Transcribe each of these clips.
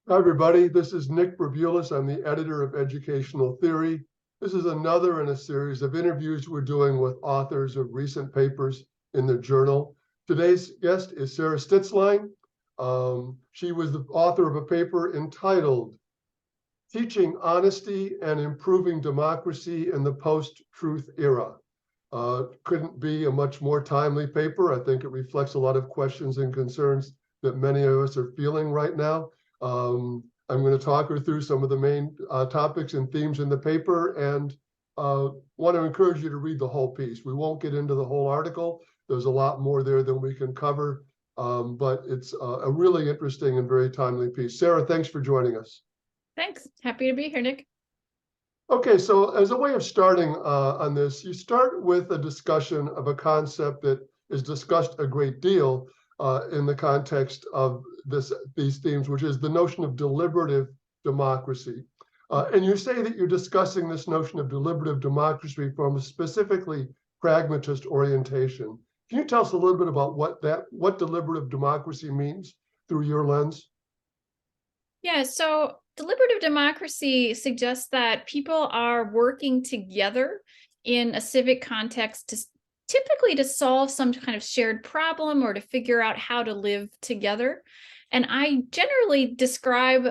Hi, everybody. This is Nick Brabulis. I'm the editor of Educational Theory. This is another in a series of interviews we're doing with authors of recent papers in the journal. Today's guest is Sarah Stitzlein. She was the author of a paper entitled Teaching Honesty and Improving Democracy in the Post-Truth Era. Couldn't be a much more timely paper. I think it reflects a lot of questions and concerns that many of us are feeling right now. I'm going to talk her through some of the main topics and themes in the paper, and want to encourage you to read the whole piece. We won't get into the whole article. There's a lot more there than we can cover, but it's a really interesting and very timely piece. Sarah, thanks for joining us. Thanks. Happy to be here, Nick. Okay, so as a way of starting on this, you start with a discussion of a concept that is discussed a great deal in the context of these themes, which is the notion of deliberative democracy. And you say that you're discussing this notion of deliberative democracy from a specifically pragmatist orientation. Can you tell us a little bit about what deliberative democracy means through your lens? Yeah, so deliberative democracy suggests that people are working together in a civic context typically to solve some kind of shared problem or to figure out how to live together. And I generally describe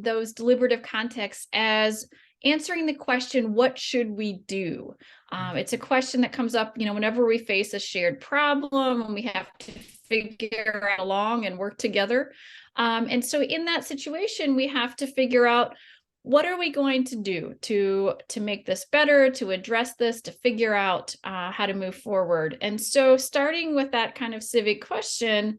those deliberative contexts as answering the question, what should we do? It's a question that comes up, whenever we face a shared problem and we have to figure out along and work together. And so in that situation, we have to figure out, what are we going to do to make this better, to address this, to figure out how to move forward? And so starting with that kind of civic question,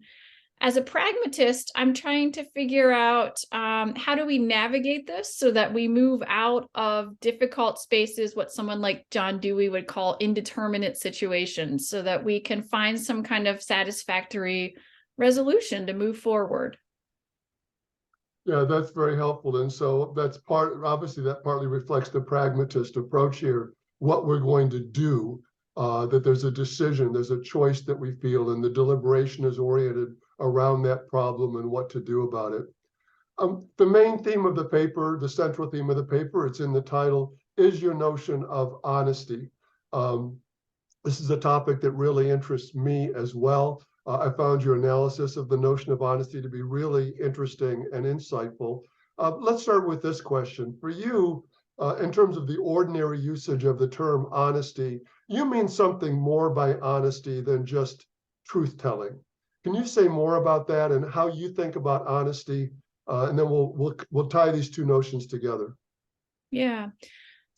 as a pragmatist, I'm trying to figure out how do we navigate this so that we move out of difficult spaces, what someone like John Dewey would call indeterminate situations, so that we can find some kind of satisfactory resolution to move forward. Yeah, that's very helpful. And so obviously that partly reflects the pragmatist approach here, what we're going to do, that there's a decision, there's a choice that we feel, and the deliberation is oriented around that problem and what to do about it. The main theme of the paper, the central theme of the paper, it's in the title, is your notion of honesty. This is a topic that really interests me as well. I found your analysis of the notion of honesty to be really interesting and insightful. Let's start with this question. For you, in terms of the ordinary usage of the term honesty, you mean something more by honesty than just truth-telling. Can you say more about that and how you think about honesty? And then we'll tie these two notions together. Yeah.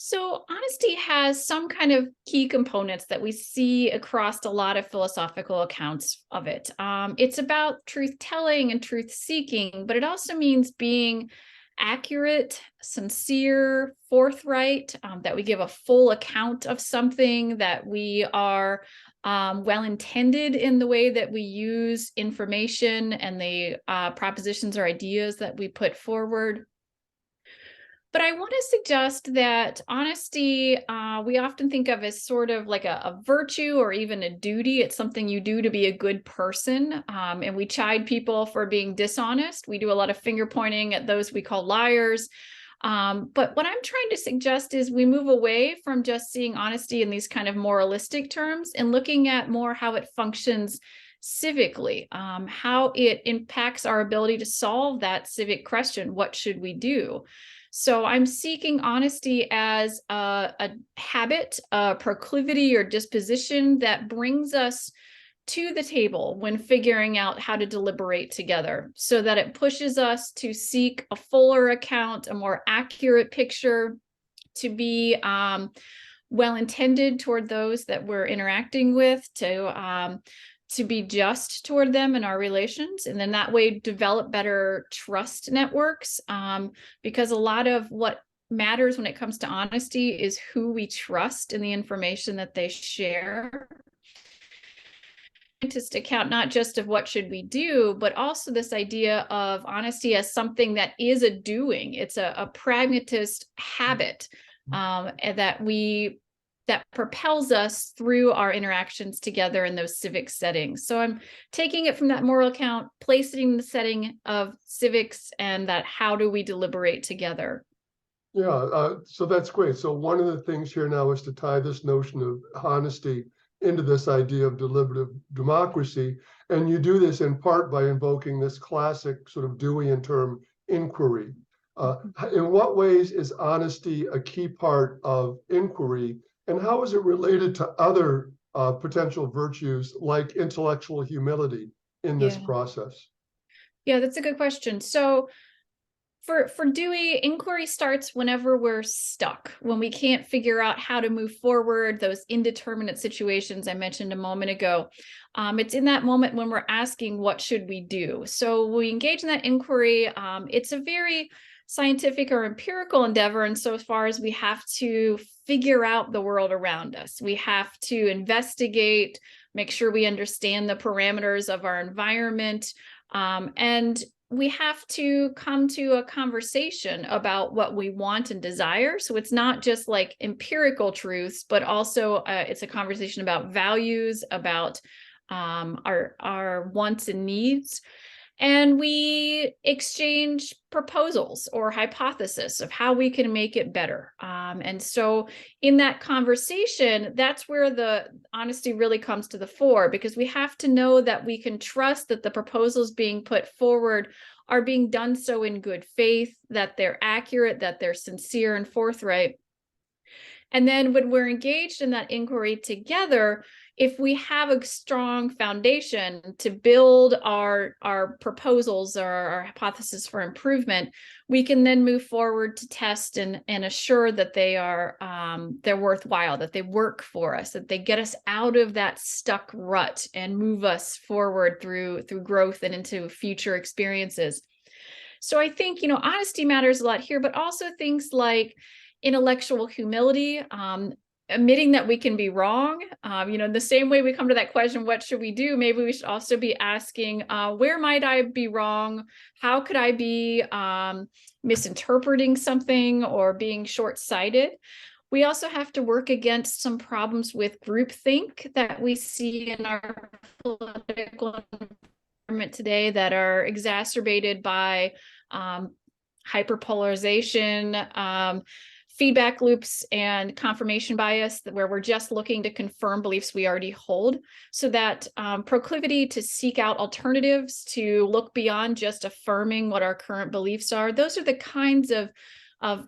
So honesty has some kind of key components that we see across a lot of philosophical accounts of it. It's about truth-telling and truth-seeking, but it also means being accurate, sincere, forthright, that we give a full account of something, that we are well-intended in the way that we use information and the propositions or ideas that we put forward. But I want to suggest that honesty, we often think of as sort of like a virtue or even a duty. It's something you do to be a good person. And we chide people for being dishonest. We do a lot of finger pointing at those we call liars. But what I'm trying to suggest is we move away from just seeing honesty in these kind of moralistic terms and looking at more how it functions civically, how it impacts our ability to solve that civic question, what should we do? So I'm seeking honesty as a habit, a proclivity or disposition that brings us to the table when figuring out how to deliberate together, so that it pushes us to seek a fuller account, a more accurate picture, to be well-intended toward those that we're interacting with, to be just toward them in our relations, and then that way develop better trust networks, because a lot of what matters when it comes to honesty is who we trust in the information that they share. Scientist account not just of what should we do, but also this idea of honesty as something that is a doing. It's a pragmatist habit, that we that propels us through our interactions together in those civic settings. So I'm taking it from that moral account, placing it in the setting of civics, and that how do we deliberate together. Yeah, so that's great. So one of the things here now is to tie this notion of honesty into this idea of deliberative democracy. And you do this in part by invoking this classic sort of Deweyan term, inquiry. In what ways is honesty a key part of inquiry, and how is it related to other potential virtues like intellectual humility in this Yeah. process? Yeah, that's a good question. So for Dewey, inquiry starts whenever we're stuck, when we can't figure out how to move forward, those indeterminate situations I mentioned a moment ago. It's in that moment when we're asking, what should we do? So we engage in that inquiry. It's a very scientific or empirical endeavor, and so far as we have to figure out the world around us, we have to investigate, make sure we understand the parameters of our environment, and we have to come to a conversation about what we want and desire. So it's not just like empirical truths, but also it's a conversation about values, about our wants and needs. And we exchange proposals or hypotheses of how we can make it better. And so in that conversation, that's where the honesty really comes to the fore, because we have to know that we can trust that the proposals being put forward are being done so in good faith, that they're accurate, that they're sincere and forthright. And then when we're engaged in that inquiry together, if we have a strong foundation to build our proposals or our hypothesis for improvement, we can then move forward to test and assure that they're worthwhile, that they work for us, that they get us out of that stuck rut and move us forward through growth and into future experiences. So I think, honesty matters a lot here, but also things like intellectual humility, admitting that we can be wrong. The same way we come to that question, what should we do? Maybe we should also be asking, where might I be wrong? How could I be misinterpreting something or being short-sighted? We also have to work against some problems with groupthink that we see in our political environment today that are exacerbated by hyperpolarization, feedback loops, and confirmation bias, where we're just looking to confirm beliefs we already hold. So that proclivity to seek out alternatives, to look beyond just affirming what our current beliefs are, those are the kinds of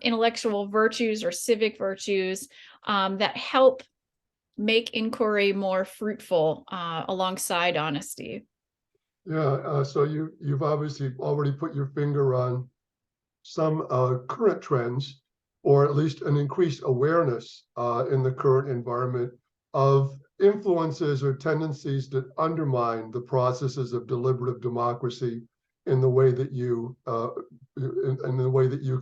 intellectual virtues or civic virtues that help make inquiry more fruitful alongside honesty. Yeah, so you've obviously already put your finger on some current trends, or at least an increased awareness in the current environment of influences or tendencies that undermine the processes of deliberative democracy in the way that you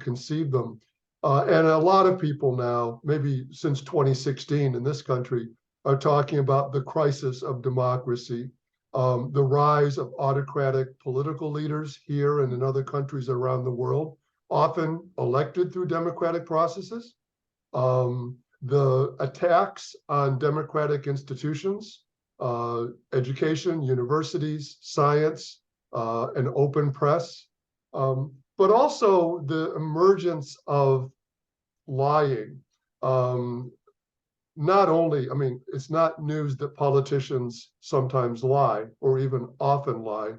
conceive them. And a lot of people now, maybe since 2016 in this country, are talking about the crisis of democracy, the rise of autocratic political leaders here and in other countries around the world, often elected through democratic processes, the attacks on democratic institutions, education, universities, science, an open press, but also the emergence of lying. Not only, it's not news that politicians sometimes lie or even often lie,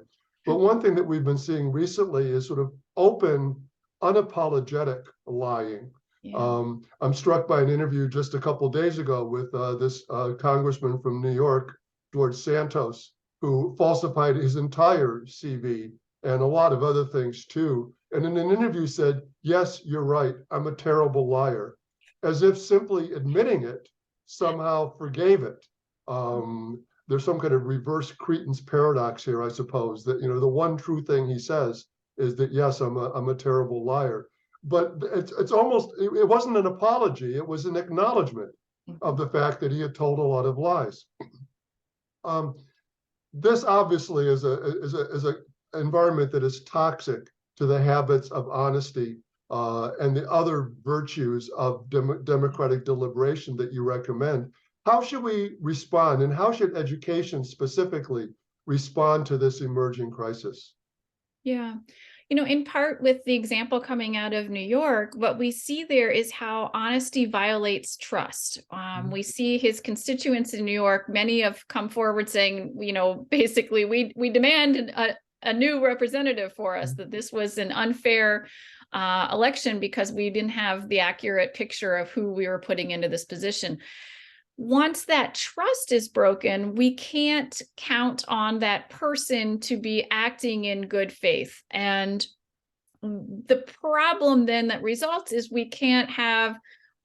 but one thing that we've been seeing recently is sort of open, unapologetic lying. Yeah. I'm struck by an interview just a couple of days ago with this congressman from New York, George Santos, who falsified his entire CV and a lot of other things too. And in an interview said, yes, you're right, I'm a terrible liar, as if simply admitting it somehow forgave it. There's some kind of reverse cretins paradox here, I suppose, that the one true thing he says is that, yes, I'm a terrible liar. But it's almost, it wasn't an apology, it was an acknowledgement of the fact that he had told a lot of lies. This obviously is a environment that is toxic to the habits of honesty and the other virtues of democratic deliberation that you recommend. How should we respond, and how should education specifically respond to this emerging crisis? Yeah. In part with the example coming out of New York, what we see there is how honesty violates trust. We see his constituents in New York, many have come forward saying, basically, we demand a new representative for us, that this was an unfair election because we didn't have the accurate picture of who we were putting into this position. Once that trust is broken, we can't count on that person to be acting in good faith. And the problem then that results is we can't have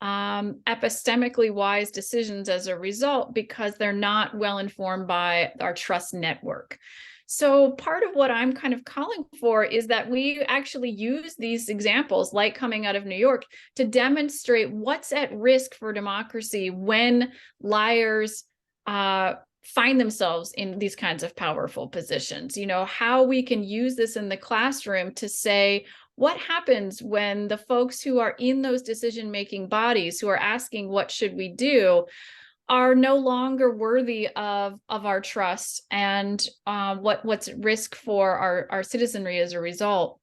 epistemically wise decisions as a result, because they're not well informed by our trust network. So part of what I'm kind of calling for is that we actually use these examples, like coming out of New York, to demonstrate what's at risk for democracy when liars find themselves in these kinds of powerful positions. How we can use this in the classroom to say, what happens when the folks who are in those decision-making bodies, who are asking what should we do, are no longer worthy of our trust, and what's at risk for our citizenry as a result.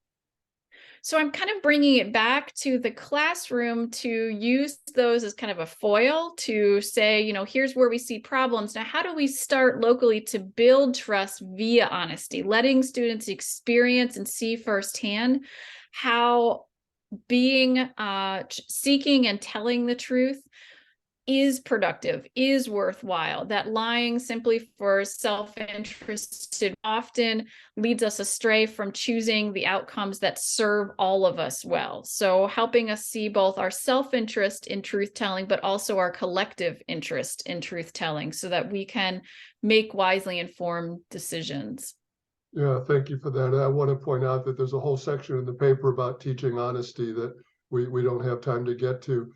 So I'm kind of bringing it back to the classroom to use those as kind of a foil to say, here's where we see problems. Now, how do we start locally to build trust via honesty, letting students experience and see firsthand how being seeking and telling the truth is productive, is worthwhile, that lying simply for self-interest often leads us astray from choosing the outcomes that serve all of us well. So helping us see both our self-interest in truth-telling, but also our collective interest in truth-telling, so that we can make wisely informed decisions. Yeah, thank you for that. I want to point out that there's a whole section in the paper about teaching honesty that we don't have time to get to.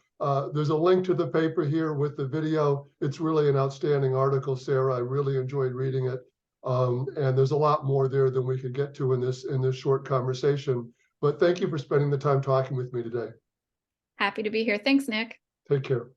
There's a link to the paper here with the video. It's really an outstanding article, Sarah. I really enjoyed reading it. And there's a lot more there than we could get to in this short conversation. But thank you for spending the time talking with me today. Happy to be here. Thanks, Nick. Take care.